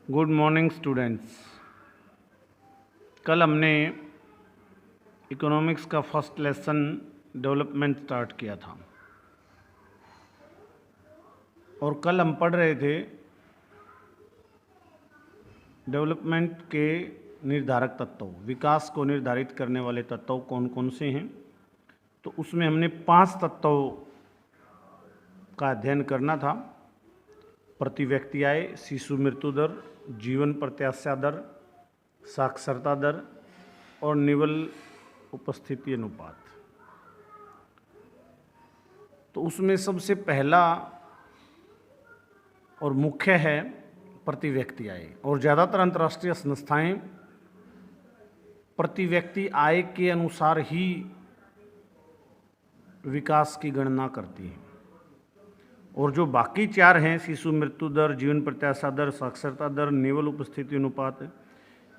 Good morning students. कल हमने economics का फर्स्ट लेसन डेवलपमेंट स्टार्ट किया था और कल हम पढ़ रहे थे डेवलपमेंट के निर्धारक तत्व, विकास को निर्धारित करने वाले तत्व कौन कौन से हैं। तो उसमें हमने 5 तत्वों का अध्ययन करना था। प्रति व्यक्ति आय, शिशु मृत्यु दर, जीवन प्रत्याशा दर, साक्षरता दर और निवल उपस्थिति अनुपात। तो उसमें सबसे पहला और मुख्य है प्रति व्यक्ति आय, और ज़्यादातर अंतर्राष्ट्रीय संस्थाएं प्रति व्यक्ति आय के अनुसार ही विकास की गणना करती हैं। और जो बाकी 4 हैं, शिशु मृत्यु दर, जीवन प्रत्याशा दर, साक्षरता दर, निवल उपस्थिति अनुपात,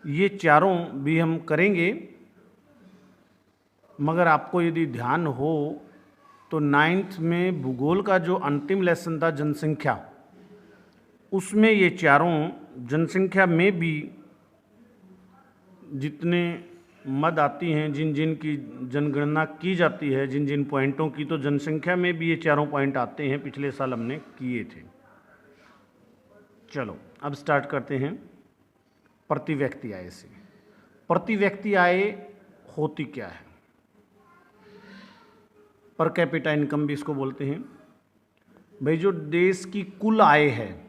ये चारों भी हम करेंगे। मगर आपको यदि ध्यान हो तो 9th में भूगोल का जो अंतिम लेसन था जनसंख्या, उसमें ये चारों जनसंख्या में भी जितने मद आती हैं, जिन जिन की जनगणना की जाती है, जिन जिन पॉइंटों की, तो जनसंख्या में भी ये चारों पॉइंट आते हैं। पिछले साल हमने किए थे। चलो अब स्टार्ट करते हैं प्रति व्यक्ति आय से। प्रति व्यक्ति आय होती क्या है? पर कैपिटा इनकम भी इसको बोलते हैं। भाई, जो देश की कुल आय है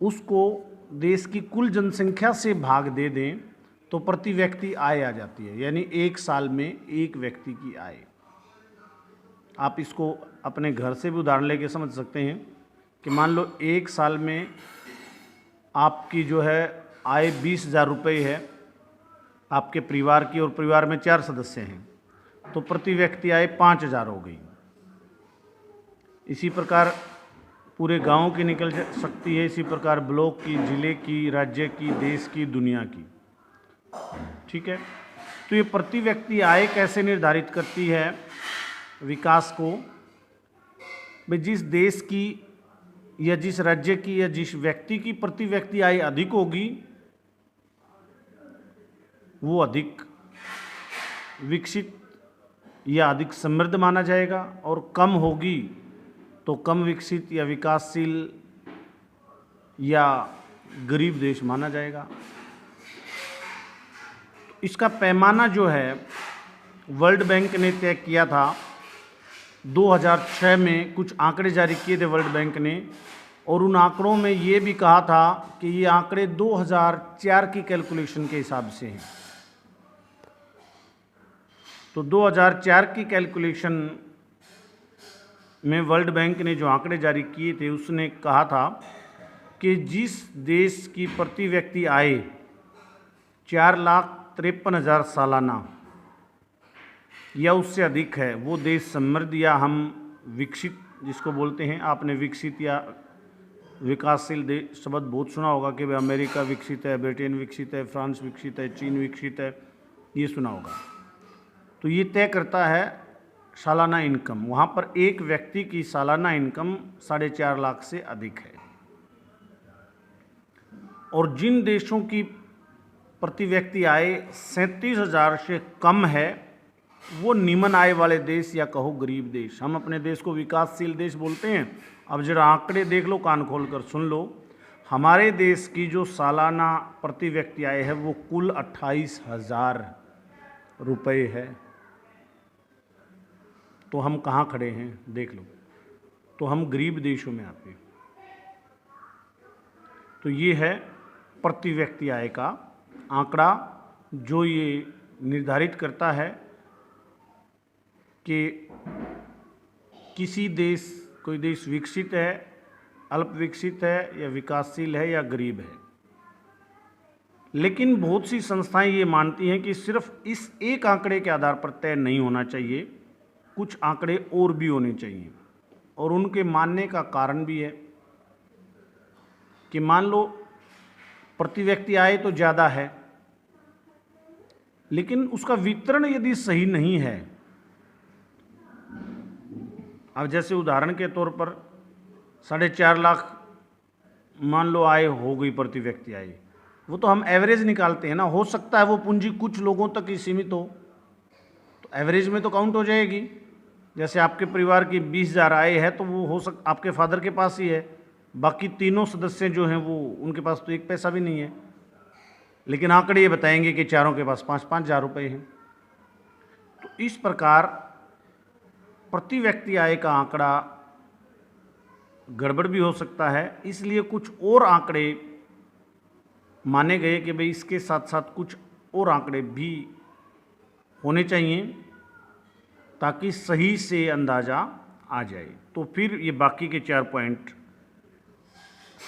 उसको देश की कुल जनसंख्या से भाग दे दें तो प्रति व्यक्ति आय आ जाती है, यानी एक साल में एक व्यक्ति की आय। आप इसको अपने घर से भी उदाहरण लेके समझ सकते हैं कि मान लो एक साल में आपकी जो है आय 20,000 रुपये है आपके परिवार की, और परिवार में 4 सदस्य हैं, तो प्रति व्यक्ति आय 5,000 हो गई। इसी प्रकार पूरे गांव की निकल सकती है, इसी प्रकार ब्लॉक की, जिले की, राज्य की, देश की, दुनिया की। ठीक है, तो ये प्रति व्यक्ति आय कैसे निर्धारित करती है विकास को? भाई, जिस देश की या जिस राज्य की या जिस व्यक्ति की प्रति व्यक्ति आय अधिक होगी वो अधिक विकसित या अधिक समृद्ध माना जाएगा, और कम होगी तो कम विकसित या विकासशील या गरीब देश माना जाएगा। इसका पैमाना जो है वर्ल्ड बैंक ने तय किया था। 2006 में कुछ आंकड़े जारी किए थे वर्ल्ड बैंक ने, और उन आंकड़ों में ये भी कहा था कि ये आंकड़े 2004 की कैलकुलेशन के हिसाब से हैं। तो 2004 की कैलकुलेशन में वर्ल्ड बैंक ने जो आंकड़े जारी किए थे उसने कहा था कि जिस देश की प्रति व्यक्ति आय 4,53,000 सालाना या उससे अधिक है, वो देश समृद्ध या हम विकसित जिसको बोलते हैं। आपने विकसित या विकासशील देश शब्द बहुत सुना होगा कि भाई अमेरिका विकसित है, ब्रिटेन विकसित है, फ्रांस विकसित है, चीन विकसित है, ये सुना होगा। तो ये तय करता है सालाना इनकम। वहाँ पर एक व्यक्ति की सालाना इनकम 4.5 लाख से अधिक है। और जिन देशों की प्रति व्यक्ति आय 37,000 से कम है वो निम्न आय वाले देश या कहो गरीब देश। हम अपने देश को विकासशील देश बोलते हैं। अब जरा आंकड़े देख लो, कान खोल कर सुन लो। हमारे देश की जो सालाना प्रति व्यक्ति आय है वो कुल 28,000 रुपये है। तो हम कहाँ खड़े हैं देख लो, तो हम गरीब देशों में आते हैं। तो ये है प्रति व्यक्ति आय का आंकड़ा, जो ये निर्धारित करता है कि किसी देश, कोई देश विकसित है, अल्प विकसित है या विकासशील है या गरीब है। लेकिन बहुत सी संस्थाएं ये मानती हैं कि सिर्फ इस एक आंकड़े के आधार पर तय नहीं होना चाहिए, कुछ आंकड़े और भी होने चाहिए। और उनके मानने का कारण भी है कि मान लो प्रति व्यक्ति आय तो ज़्यादा है, लेकिन उसका वितरण यदि सही नहीं है। अब जैसे उदाहरण के तौर पर 4.5 लाख मान लो आय हो गई प्रति व्यक्ति आय, वो तो हम एवरेज निकालते हैं ना। हो सकता है वो पूंजी कुछ लोगों तक ही सीमित हो, तो एवरेज में तो काउंट हो जाएगी। जैसे आपके परिवार की 20,000 आय है तो वो आपके फादर के पास ही है, बाकी तीनों सदस्य जो हैं वो उनके पास तो एक पैसा भी नहीं है, लेकिन आंकड़े ये बताएंगे कि चारों के पास 5-5 हज़ार रुपये हैं। तो इस प्रकार प्रति व्यक्ति आय का आंकड़ा गड़बड़ भी हो सकता है, इसलिए कुछ और आंकड़े माने गए कि भाई इसके साथ साथ कुछ और आंकड़े भी होने चाहिए ताकि सही से अंदाज़ा आ जाए। तो फिर ये बाकी के 4 पॉइंट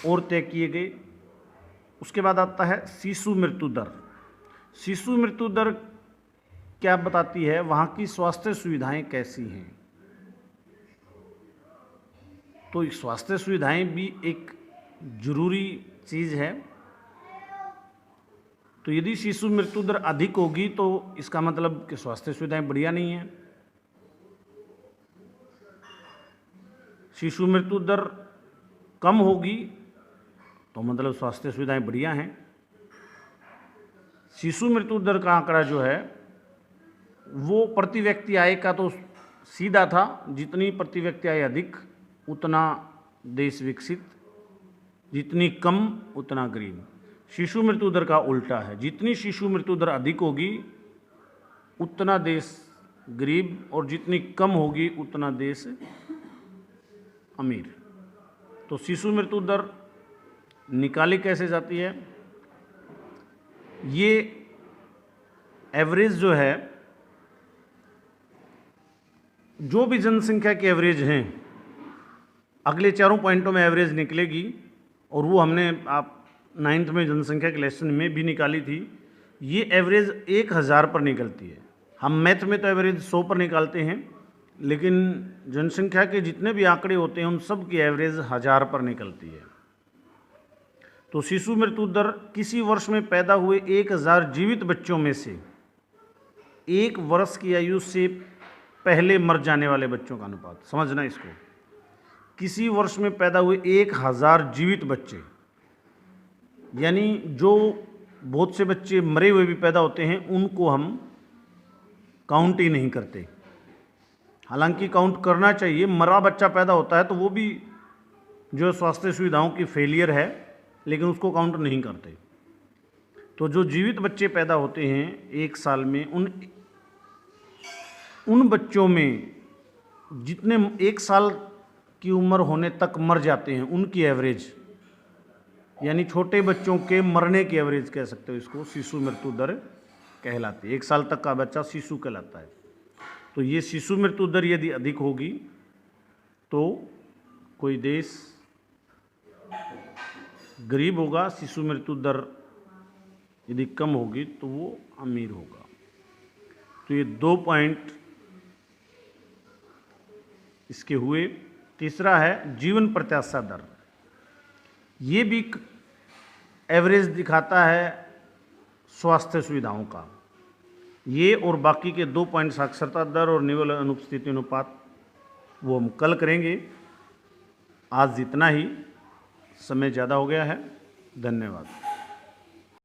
और तय किए गए। उसके बाद आता है शिशु मृत्यु दर। शिशु मृत्यु दर क्या बताती है, वहाँ की स्वास्थ्य सुविधाएं कैसी हैं। तो स्वास्थ्य सुविधाएं भी एक जरूरी चीज़ है। तो यदि शिशु मृत्यु दर अधिक होगी तो इसका मतलब कि स्वास्थ्य सुविधाएं बढ़िया नहीं है। शिशु मृत्यु दर कम होगी तो मतलब स्वास्थ्य सुविधाएं बढ़िया हैं। शिशु मृत्यु दर का आंकड़ा जो है वो प्रति व्यक्ति आय का तो सीधा था, जितनी प्रति व्यक्ति आय अधिक उतना देश विकसित, जितनी कम उतना गरीब। शिशु मृत्यु दर का उल्टा है, जितनी शिशु मृत्यु दर अधिक होगी उतना देश गरीब और जितनी कम होगी उतना देश अमीर। तो शिशु मृत्यु दर निकाली कैसे जाती है, ये एवरेज जो है, जो भी जनसंख्या की एवरेज हैं अगले चारों पॉइंटों में एवरेज निकलेगी, और वो हमने आप 9th में जनसंख्या के लेसन में भी निकाली थी। ये एवरेज 1000 पर निकलती है। हम मैथ में तो एवरेज 100 पर निकालते हैं, लेकिन जनसंख्या के जितने भी आंकड़े होते हैं उन सब की एवरेज 1000 पर निकलती है। तो शिशु मृत्यु दर किसी वर्ष में पैदा हुए 1000 जीवित बच्चों में से 1 वर्ष की आयु से पहले मर जाने वाले बच्चों का अनुपात। समझना इसको, किसी वर्ष में पैदा हुए 1000 जीवित बच्चे, यानी जो बहुत से बच्चे मरे हुए भी पैदा होते हैं उनको हम काउंट ही नहीं करते। हालांकि काउंट करना चाहिए, मरा बच्चा पैदा होता है तो वो भी जो स्वास्थ्य सुविधाओं की फेलियर है, लेकिन उसको काउंट नहीं करते। तो जो जीवित बच्चे पैदा होते हैं 1 साल में, उन बच्चों में जितने 1 साल की उम्र होने तक मर जाते हैं उनकी एवरेज, यानी छोटे बच्चों के मरने की एवरेज कह सकते हो इसको, शिशु मृत्यु दर कहलाती है। 1 साल तक का बच्चा शिशु कहलाता है। तो ये शिशु मृत्यु दर यदि अधिक होगी तो कोई देश गरीब होगा, शिशु मृत्यु दर यदि कम होगी तो वो अमीर होगा। तो ये 2 पॉइंट इसके हुए। तीसरा है जीवन प्रत्याशा दर। ये भी एवरेज दिखाता है स्वास्थ्य सुविधाओं का। ये और बाकी के 2 पॉइंट साक्षरता दर और निवल अनुपस्थिति अनुपात वो हम कल करेंगे। आज इतना ही, समय ज़्यादा हो गया है। धन्यवाद।